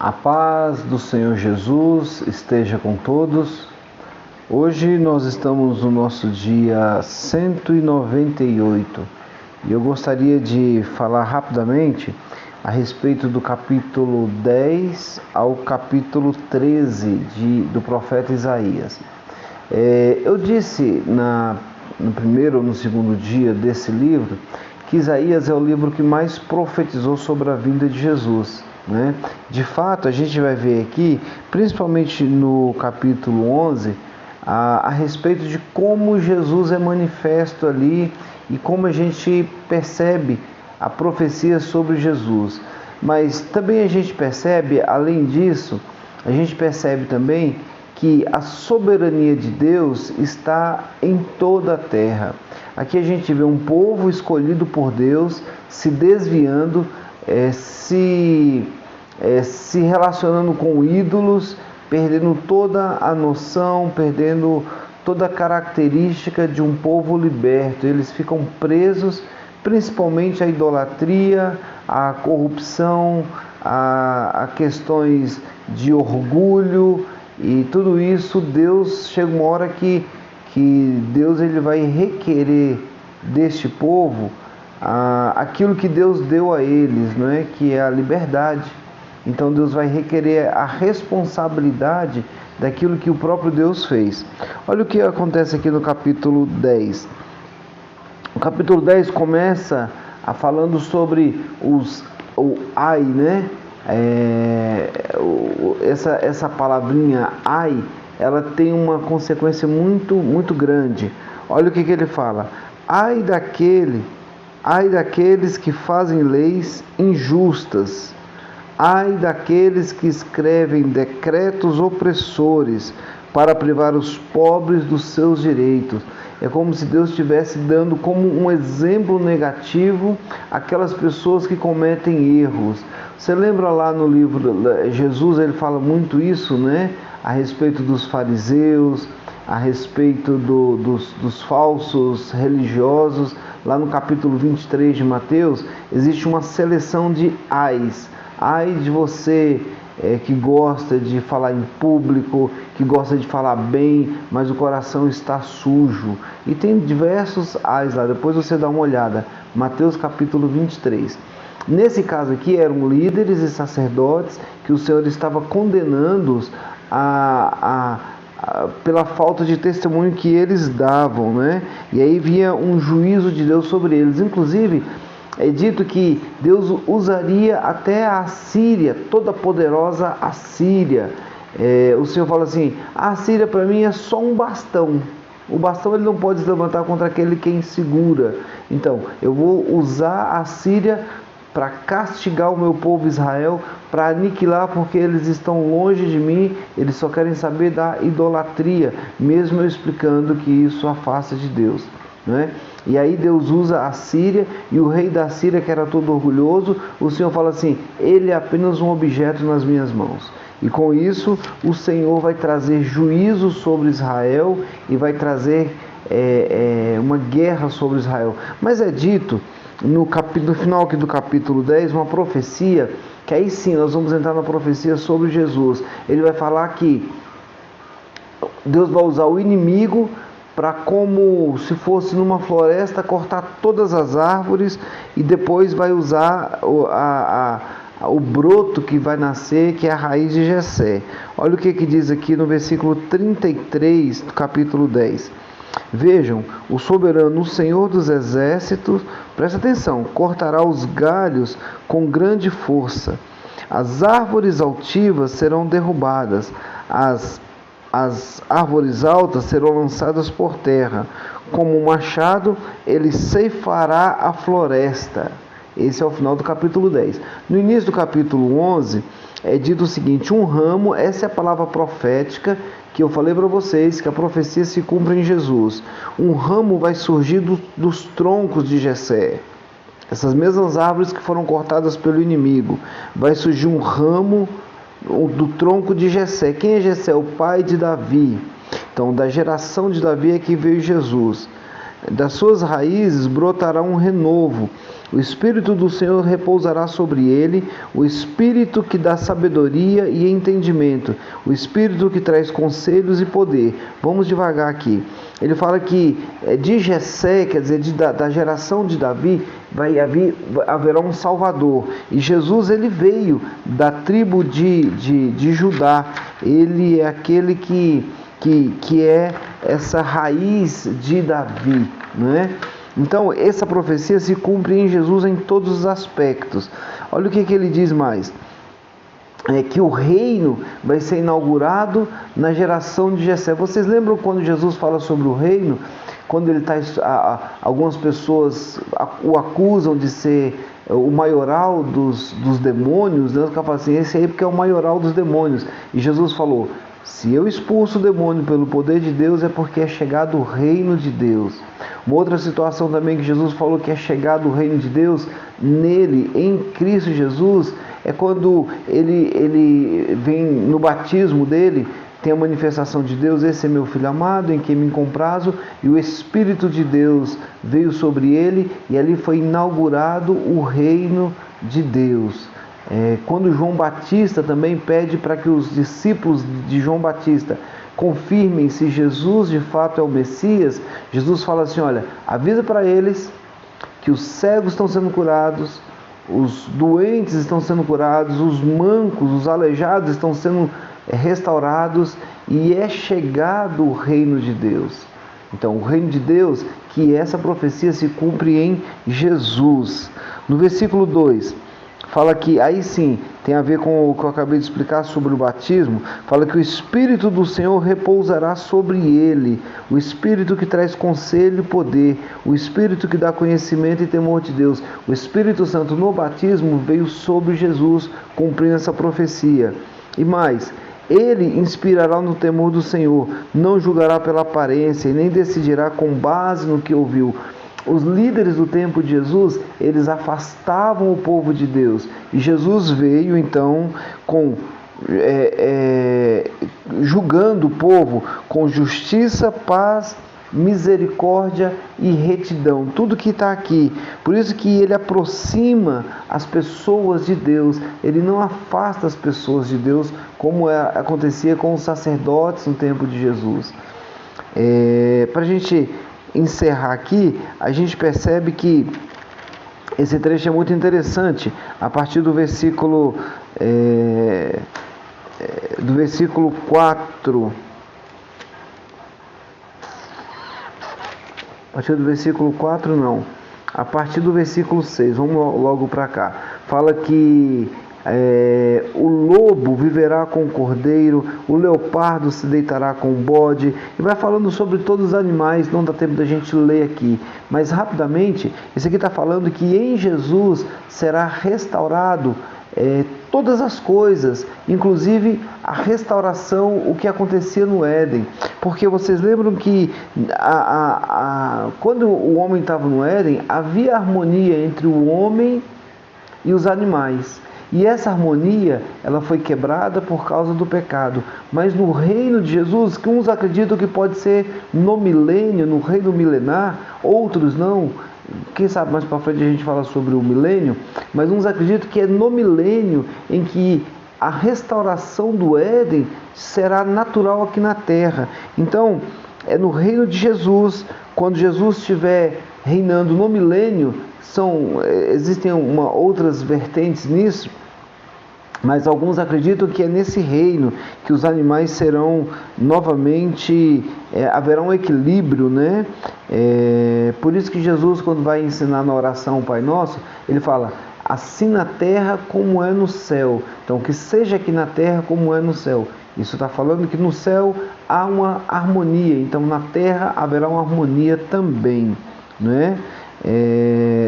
A paz do Senhor Jesus esteja com todos. Hoje nós estamos no nosso dia 198 e eu gostaria de falar rapidamente a respeito do capítulo 10 ao capítulo 13 do profeta Isaías. Eu disse no primeiro ou no segundo dia desse livro que Isaías é o livro que mais profetizou sobre a vinda de Jesus. De fato, a gente vai ver aqui, principalmente no capítulo 11, a respeito de como Jesus é manifesto ali e como a gente percebe a profecia sobre Jesus. Mas também a gente percebe, além disso, a gente percebe também que a soberania de Deus está em toda a terra. Aqui a gente vê um povo escolhido por Deus se desviando, se relacionando com ídolos, perdendo toda a noção, perdendo toda a característica de um povo liberto. Eles ficam presos principalmente à idolatria, à corrupção, a questões de orgulho e tudo isso. Deus chega uma hora que Deus ele vai requerer deste povo aquilo que Deus deu a eles, que é a liberdade. Então Deus vai requerer a responsabilidade daquilo que o próprio Deus fez. Olha o que acontece aqui no capítulo 10. O capítulo 10 começa falando sobre o ai, Essa palavrinha ai, ela tem uma consequência muito, muito grande. Olha o que ele fala: ai daqueles que fazem leis injustas, ai daqueles que escrevem decretos opressores para privar os pobres dos seus direitos. É como se Deus estivesse dando como um exemplo negativo aquelas pessoas que cometem erros. Você lembra lá no livro, Jesus ele fala muito isso, a respeito dos fariseus, a respeito dos falsos religiosos. Lá no capítulo 23 de Mateus, existe uma seleção de ais. Ai de você que gosta de falar em público, que gosta de falar bem, mas o coração está sujo. E tem diversos ais lá, depois você dá uma olhada. Mateus capítulo 23. Nesse caso aqui eram líderes e sacerdotes que o Senhor estava condenando-os pela falta de testemunho que eles davam, E aí vinha um juízo de Deus sobre eles. Inclusive, é dito que Deus usaria até a Assíria, toda poderosa Assíria. O Senhor fala assim: a Assíria para mim é só um bastão. O bastão ele não pode se levantar contra aquele quem segura. Então, eu vou usar a Assíria para castigar o meu povo Israel, para aniquilar, porque eles estão longe de mim, eles só querem saber da idolatria, mesmo eu explicando que isso afasta de Deus. E aí Deus usa a Síria, e o rei da Síria, que era todo orgulhoso, o Senhor fala assim: ele é apenas um objeto nas minhas mãos. E com isso o Senhor vai trazer juízo sobre Israel e vai trazer uma guerra sobre Israel. Mas é dito no final aqui do capítulo 10 uma profecia, que aí sim nós vamos entrar na profecia sobre Jesus. Ele vai falar que Deus vai usar o inimigo para, como se fosse numa floresta, cortar todas as árvores, e depois vai usar o broto que vai nascer, que é a raiz de Jessé. Olha o que diz aqui no versículo 33 do capítulo 10. Vejam, o soberano, o Senhor dos exércitos, presta atenção, cortará os galhos com grande força. As árvores altivas serão derrubadas, as árvores altas serão lançadas por terra. Como um machado, ele ceifará a floresta. Esse é o final do capítulo 10. No início do capítulo 11, é dito o seguinte: um ramo, essa é a palavra profética que eu falei para vocês, que a profecia se cumpre em Jesus. Um ramo vai surgir dos troncos de Jessé. Essas mesmas árvores que foram cortadas pelo inimigo. Vai surgir um ramo do tronco de Jessé. Quem é Jessé? O pai de Davi. Então, da geração de Davi é que veio Jesus. Das suas raízes brotará um renovo. O Espírito do Senhor repousará sobre ele, o Espírito que dá sabedoria e entendimento, o Espírito que traz conselhos e poder. Vamos devagar aqui. Ele fala que de Jessé, quer dizer, da geração de Davi, haverá um Salvador. E Jesus, ele veio da tribo de Judá. Ele é aquele que é essa raiz de Davi, não é? Então, essa profecia se cumpre em Jesus em todos os aspectos. Olha o que ele diz mais. É que o reino vai ser inaugurado na geração de Jessé. Vocês lembram quando Jesus fala sobre o reino? Quando ele algumas pessoas o acusam de ser o maioral dos demônios, né? Os caras falam assim, esse aí porque é o maioral dos demônios. E Jesus falou, se eu expulso o demônio pelo poder de Deus, é porque é chegado o reino de Deus. Uma outra situação também que Jesus falou que é chegado o reino de Deus, nele, em Cristo Jesus, é quando ele vem no batismo dele, tem a manifestação de Deus, esse é meu Filho amado, em quem me comprazo, e o Espírito de Deus veio sobre ele, e ali foi inaugurado o reino de Deus. Quando João Batista também pede para que os discípulos de João Batista confirmem se Jesus de fato é o Messias, Jesus fala assim, olha, avisa para eles que os cegos estão sendo curados, os doentes estão sendo curados, os mancos, os aleijados estão sendo restaurados, e é chegado o reino de Deus. Então, o reino de Deus, que essa profecia se cumpre em Jesus. No versículo 2, fala que, aí sim, tem a ver com o que eu acabei de explicar sobre o batismo, fala que o Espírito do Senhor repousará sobre ele, o Espírito que traz conselho e poder, o Espírito que dá conhecimento e temor de Deus. O Espírito Santo no batismo veio sobre Jesus, cumprindo essa profecia. E mais, ele inspirará no temor do Senhor, não julgará pela aparência e nem decidirá com base no que ouviu. Os líderes do tempo de Jesus, eles afastavam o povo de Deus. E Jesus veio, então, julgando o povo com justiça, paz, misericórdia e retidão. Tudo que está aqui. Por isso que ele aproxima as pessoas de Deus. Ele não afasta as pessoas de Deus, como acontecia com os sacerdotes no tempo de Jesus. Para a gente encerrar aqui, a gente percebe que esse trecho é muito interessante. A partir do versículo 4, a partir do versículo 4 não, a partir do versículo 6, vamos logo para cá, fala que o lobo viverá com o cordeiro, o leopardo se deitará com o bode, e vai falando sobre todos os animais. Não dá tempo da gente ler aqui, mas rapidamente, esse aqui está falando que em Jesus será restaurado todas as coisas, inclusive a restauração, o que acontecia no Éden. Porque vocês lembram que quando o homem estava no Éden, havia harmonia entre o homem e os animais. E essa harmonia, ela foi quebrada por causa do pecado. Mas no reino de Jesus, que uns acreditam que pode ser no milênio, no reino milenar, outros não. Quem sabe mais para frente a gente fala sobre o milênio, mas uns acreditam que é no milênio em que a restauração do Éden será natural aqui na terra. Então, é no reino de Jesus, quando Jesus estiver reinando no milênio, existem outras vertentes nisso, mas alguns acreditam que é nesse reino que os animais serão novamente, haverá um equilíbrio, né? Por isso que Jesus, quando vai ensinar na oração Pai Nosso, ele fala, assim na terra como é no céu. Então, que seja aqui na terra como é no céu. Isso está falando que no céu há uma harmonia, então na terra haverá uma harmonia também, não é?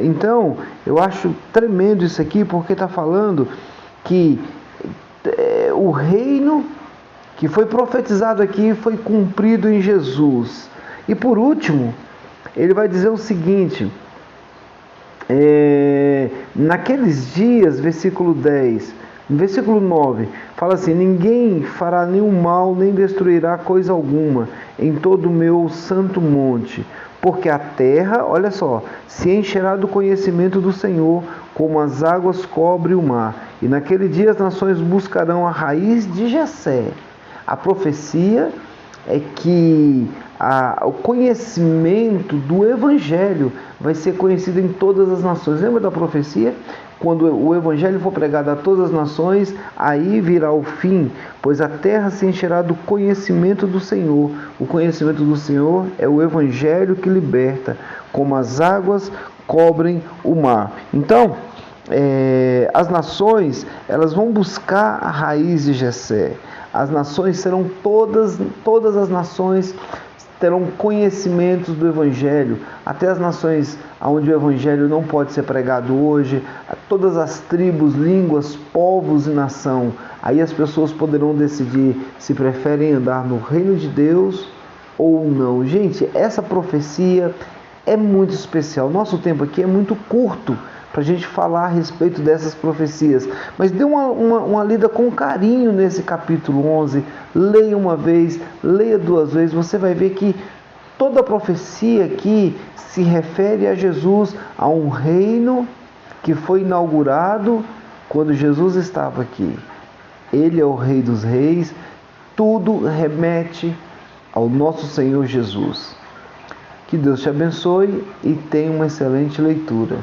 Então, eu acho tremendo isso aqui, porque está falando que o reino que foi profetizado aqui foi cumprido em Jesus. E por último, ele vai dizer o seguinte, naqueles dias, versículo 10, no versículo 9, fala assim, ninguém fará nenhum mal, nem destruirá coisa alguma em todo o meu santo monte, porque a terra, olha só, se encherá do conhecimento do Senhor, como as águas cobrem o mar. E naquele dia as nações buscarão a raiz de Jessé. A profecia é que o conhecimento do Evangelho vai ser conhecido em todas as nações. Lembra da profecia? Quando o Evangelho for pregado a todas as nações, aí virá o fim, pois a terra se encherá do conhecimento do Senhor. O conhecimento do Senhor é o Evangelho que liberta, como as águas cobrem o mar. Então, as nações, elas vão buscar a raiz de Jessé. As nações serão todas as nações terão conhecimentos do Evangelho, até as nações onde o Evangelho não pode ser pregado hoje, todas as tribos, línguas, povos e nação. Aí as pessoas poderão decidir se preferem andar no reino de Deus ou não. Gente, essa profecia é muito especial. Nosso tempo aqui é muito curto para a gente falar a respeito dessas profecias, mas dê uma lida com carinho nesse capítulo 11, leia uma vez, leia duas vezes, você vai ver que toda a profecia aqui se refere a Jesus, a um reino que foi inaugurado quando Jesus estava aqui. Ele é o Rei dos Reis, tudo remete ao nosso Senhor Jesus. Que Deus te abençoe e tenha uma excelente leitura.